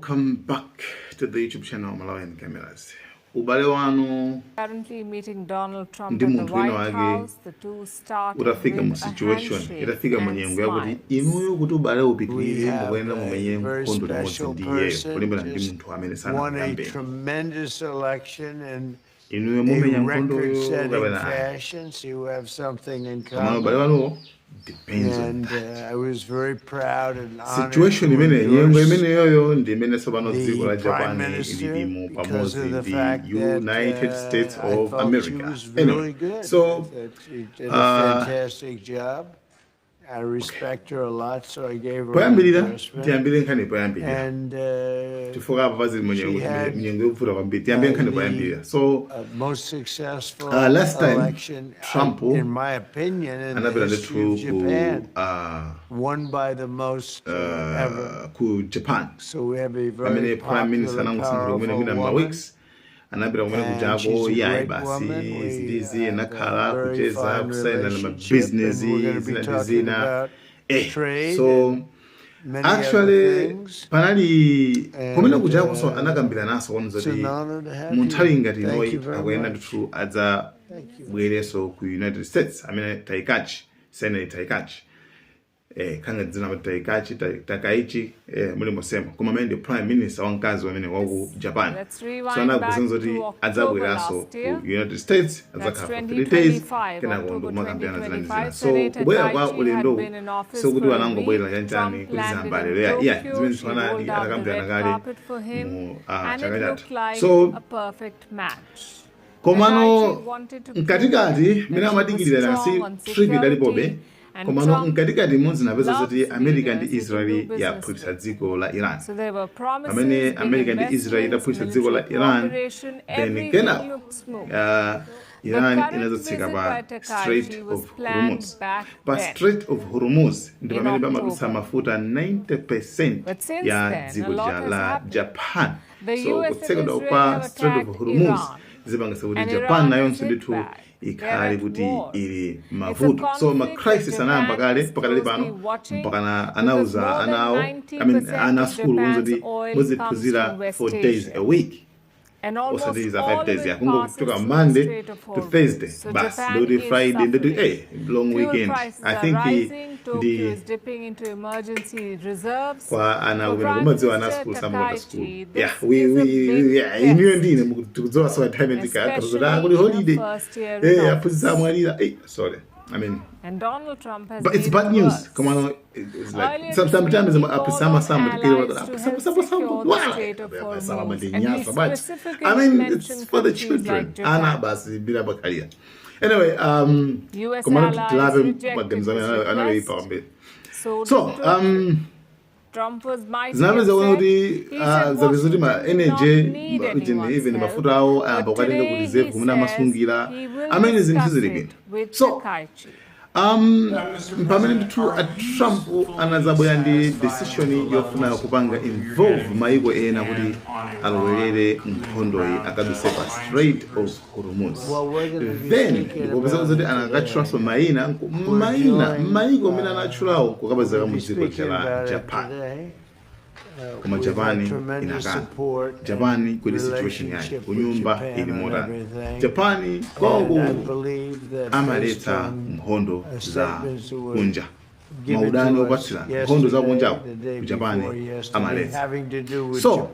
welcome back to the YouTube channel Malawian Cameras. Ubale wanu currently meeting Donald Trump at the White House. The two started utafika mu with a situation handshake itafika mu and nyengo yakuti smiles. inuyo kuti ubale upitirire mukwenda mumenye nkhondo limodzi ndiye kulimbana ndi munthu amene sanakambe tremendous election and inuyo mumenya nkhondo fashion, so you have something in kama ubale common. wanu depends on I was very proud and honored situation to imene yengo endorse imene yoyo ndi imene sopano dziko la the Japan Prime Minister lilimo because pamodzi of the ndi fact that United States I of thought America. she was Anyway, really good. so That she did a fantastic job. I respect her a lot, so I gave her an poyambirira endorsement. tiyambire nkhani poyambirira And tifoka apa pazili had, munyengo yovuta kwambiri tiyambire nkhani poyambirira. So most successful last time, election, Trump, in my opinion, in the anapita history of Japan, ku won by the most ever. ku Japan So we have a pamene very Prime Minister popular, anamusankhira kumene powerful kwina woman. weeks anapita kumene And kujako she's a yayi great basi woman. We zidizi have enakhala a very kucheza fine kusayina na relationship, mabusiness and we're going to be zina ndi talking zina about trade so and many actually other things. panali kumene And, kujako so anakambira naso It's konzoti an honor to have munthawi you. ngati Thank noyi you very akuyenda much. ndithu adza bwereso ku United States amene Takaichi Sanae Takaichi khanga dzina ma Takaichi muli mosema koma amene ndi Prime Minister wamkazi wamene waku Japan. Let's So rewind anakuzenza back kuti to October adzabweraso last ku year. United States That's adzakhala for 3 days 2025, kenako October ndokumakambirana zina ndi 2025. zina. So Sanae kubwera kwa Takaichi had ulendo been in office so kuti for a wanangobwera week. chanchani Trump kuti landed zambalero in yeah Tokyo. zimene She tifanali rolled out the atakambirana red kale carpet for him, mu and chaka it chatha. looked like So a perfect match. komano Takaichi wanted to prove mkatikati that mene she amadikirira was strong nasi on trick idalipobe security, and komano Trump mkatikati imodzi napeza zoti loves America leaders ndi who can Israel do business yaphulitsa with. dziko la Iran. So there were promises, Pamene big America ndi Israel investments, itaphulitsa dziko la military Iran, cooperation, then everything kenako looked smooth. Iran current inazotsika visit pa by Takaichi Strait was of planned Hormuz. back Pa then, Strait of Hormuz ndi in pamene pamadutsa October. mafuta 90% But since ya then, a dziko lot ja has la happened. Japan. The So US and kutsekedwa Israel kwa have Strait of attacked Hormuz Iran, zipangisa kuti and Japan Iran nayo has hit ndithu back. They're ikhale at kuti war. ili It's a mavuto. So ma conflict crisis that anayamba Japan kale is pakali closely pano watching mpakana because anauza more than anawo 90% ana of school Japan's unzoti oil muziphunzira comes from 4 West days Asia. a week. And almost Osatiza all 5 of days it ya passes kungokutoka through the Monday Strait of to Hormuz. Thursday So bas Japan ndoti is Friday ndoti suffering. long Fuel weekend. prices I are think rising. Tokyo the is dipping into emergency reserves. kwa ana For kumene Prime kumadziwa ana Minister school samota school. Takaichi, Yeah, this is a big yeah, iniyo test, ndine mukudziwa so time ndikaka especially kuli in holiday. her first year in office. Aphunzitsa mwalira. Sorry. I mean And Donald Trump has but it's made bad it news. worse. Come on, it's like Earlier sometimes this week, he up called some on some allies to help secure the Strait of Hormuz, and he specifically I mean it's mentioned for the countries children. like Ana Japan. basi bila bakaria. Anyway, US komano allies tilabe rejected maganizana this analoipa request. wambe. So Trump was mighty zinapeza upset. kuti He said zabizoti ma Washington did not energy need anyone's even help. mafuta awo But amba ukatenga today ku he reserve kumene says amasungira he will amene zinthu discuss zili it bwino. with So Takaichi. pamene ndithu Trump anazabwera ndi decision yofuna kupanga involve maiko ena kuti alowerere nkhondoyi akadutse pa Strait of Hormuz. Then kupeza kuti anakatchulanso maiko amene anatchulawo kukapezeka mu dziko la Japan. Koma Japan inakana. Japan kuli situation yake kunyumba ili mota. Japan kwawo amaletsa nkhondo za kunja. Maudani opatsira nkhondo za kunjawo ku Japan amaletsa. So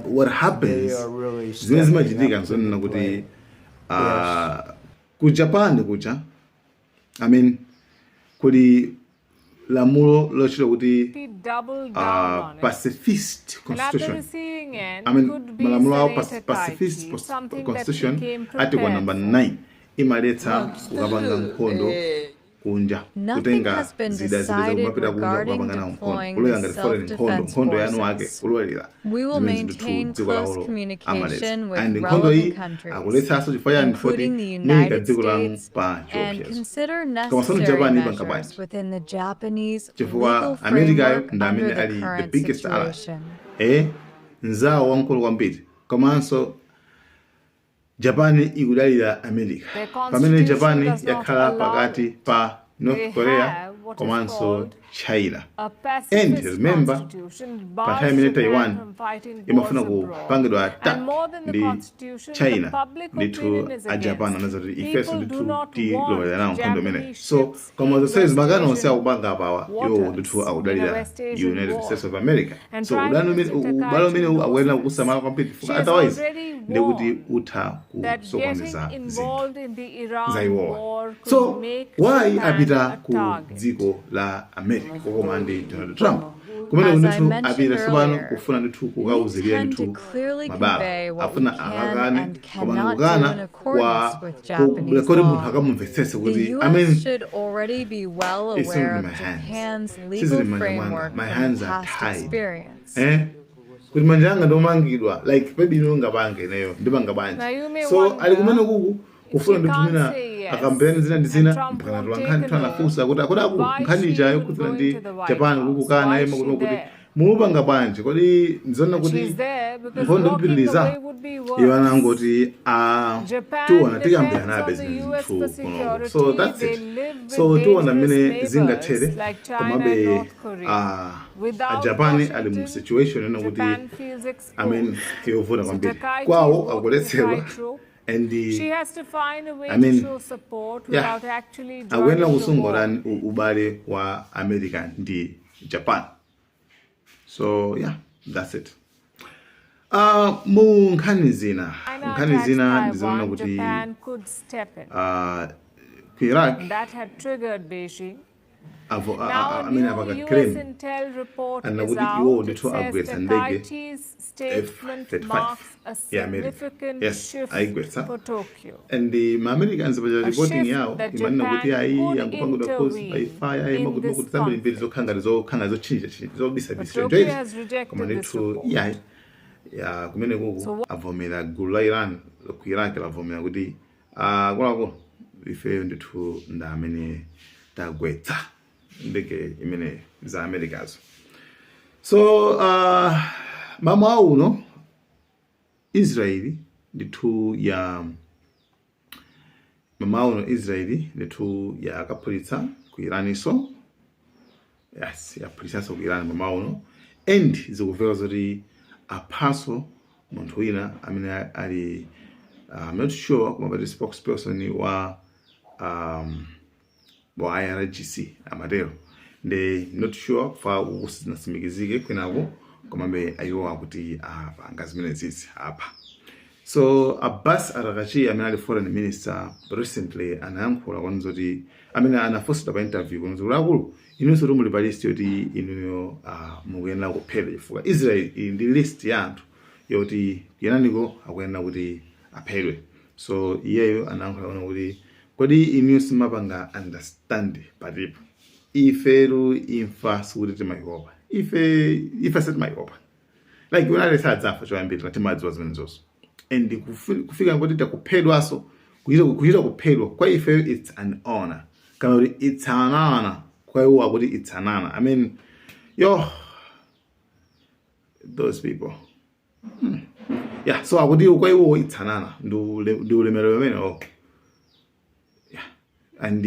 what happens zimene zimachitika nzonena kuti ku Japan kuja I mean kuli lamulo lochita kuti pacifist constitution. I mean malamulo awo pacifist constitution article number 9 imaletsa kukapanga nkhondo kunja kutenga zida zipeza kumapita kunja kukapangana nkhondo kuloya ngati foreign nkhondo yanu ake kulowelera zimene zinthu dziko lawo amaletsa and nkhondo iyi akuletsanso chifukwa yani foti muyika dziko lanu pa chiopsezo koma sono Japan ipanga bwanji chifukwa Americayo ndi amene ali the biggest ally nzawo wamkulu kwambiri komanso Japan ikudalira America. Pamene Japan yakhala pakati pa North Korea komanso China. A And pacifist remember, constitution pathayi bars imene Japan Taiwan from fighting imafuna wars abroad. kupangidwa attack And more than the ndi constitution, the China public ndithu opinion is a Japan against. anazati ifeso People do ndithu not tilowera nawo want nkhondo imene. Japanese So ships koma in zonsezi West makano onse Asian akupanga apawa iwo waters ndithu in a akudalira West Asian United war. States of America. And So Prime ubale Minister umene Takaichi akuyenera knows kusamala this. kwambiri She has otherwise already ndikuti utha that kusokoneza getting zinthu involved in the Iran zaiwowa. war could So make why Japan apita a ku target. dziko la America kokoma ndi Donald Trump kumene As I ndithu mentioned apita tsopano earlier, kufuna ndithu we kukauzirira tend to ndithu clearly mabala convey what we afuna can akakane and koma cannot do ndikukana in accordance kwa with Japanese kodi munthu law. akamumvetsese The kuti U.S. should already be well it's aware not in of my hands. Japan's This legal is in my framework mind. My from hands are past tied. experience. kuti manja anga ndomangidwa like maybe ndinongapange nayo ndipanga banje. Now you may So wonder, ali kumene kuku kufuna you ndithu can't mina say yes, akambeni zina ndi and zina Trump mpaka won't natula take nkhani a tanafunsa kuti no, akudako why nkhani she ijayo even kufuna going ndi to the White Japan House? kukukana Why ayi is she makuti there? muupanga banje kodi nzona kuti She's there because nkhondo walking ipitiliza away would be worse. iwo anangoti Japan tiona depends tikambirana on the business US mthu for kuno. security. So that's They it. live with So tiona dangerous mmene neighbors zingathere like China komabe and North Korea. Without Japan ali Washington, mu situation ena kuti Japan feels exposed. yovuta kwambiri Takaichi kwawo is walking akuletsedwa the tightrope. and She has to find a way I mean, to show support yeah, without actually akuyenera joining the war. kusungulani ubale wa America ndi Japan. So yeah, that's it. Mu nkhani zina ndizoona Taiwan, kuti Japan could step in. ku Iraq That had triggered Beijing. Now, I a mean new abakaclaim US Intel report and is kuti out. iwo It ndithu says agwetsa ndege Takaichi's statement F-35 marks a ya America. significant Yes, shift aigwetsa. for Tokyo. And the Americans baja reporting shift yawo that imanena kuti Japan ayi could yankupangidwa cause intervene bayifaya in makuti this makuti zambiri mbiri conflict. zokhanga zochinja zobisa But bisa Tokyo njoizi has rejected koma this ndithu report. yayi ya kumene kuku avomera gulu la Iran ku Iraq lavomera kuti akuluakulu ife ndithu nda amene tagwetsa ndege imene za Americazo. So mama uno Israeli ndithu ya mama uno Israeli ndithu yakapulitsa ku Iraniso. Yes, yapulitsa ku Iran mama uno and zikuveka zoti aphaso munthu wina amene ali I'm not sure koma the spokesperson wa IRGC amatero ndi not sure fa usinasimikizike kwenako komabe ayiwa kuti apanga zimene zizi apa. So Abbas Arakachi amene ali foreign minister recently anayankhula kwanzoti amene anafosta pa interview kwanzoti akulu inunso muli pa list yoti inuyo mukuyenera kuphedwa chifukwa Israel ili ndi list ya anthu yoti yenaniko akuyenera kuti aphedwe. So iyeyo anayankhula kuti kodi inuyo simapanga understand patipo iferu imfa sikuti timayiopa ife setimayiopa like unalesa adzafa choyambirira timadziwa zimene zonse and kufika ngoti takuphedwaso kuchita kuphedwa kwa ife it's an honor kama kuti it's an honor kwa iwo akuti it's an honor. I mean those people yeah, so akuti kwa iwo it's an honor ndi ulemerero umene yeah, and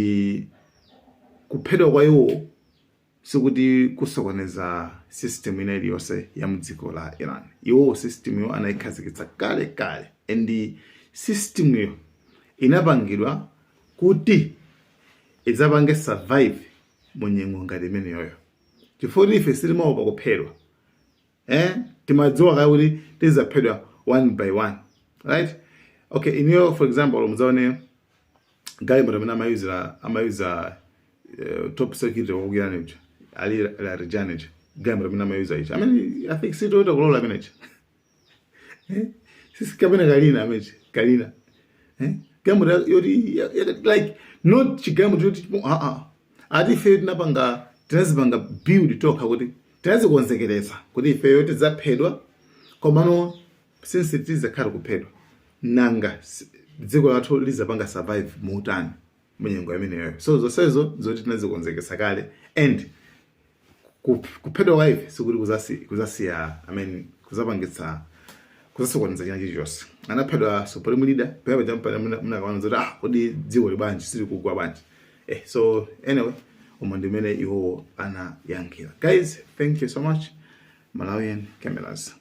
kuphedwa kwa iwo sikuti kusokoneza system ina iliyonse ya mdziko la Iran. Iwo system yo anayikhazikitsa kale and system yo inapangidwa kuti idzapange survive munyengo ngati imene yoyo chifukwa ife sitimaopa kuphedwa timadziwa kale kuti tizaphedwa one by one, right? Okay, in your for example muzaone galimoto amene amayuza top security wakugirana icho ali la rejanage galimoto amene amayuza icho. I mean I think sitoyota kulola amene icho sisi kapena kalina galimoto yoti like not chigalimoto yoti ati ife tinazipanga build tokha kuti tinazikonzekeretsa kuti ife yoti zaphedwa komano since tizakhala kuphedwa nanga dziko lathu lizapanga survive muutani munyengo imeneyo. So zonsezo zoti tinazikonzekesa kale and kuphedwa kwa ife sikuti kuzasiya I mean kuzapangitsa kuzasokoneza china chilichonse. Anaphedwa supreme leader pepa mnakaona zoti kodi dziko libanji sili kugwa banji so anyway umandimene iwo ana yankila. Guys, thank you so much. Malawian Cameras.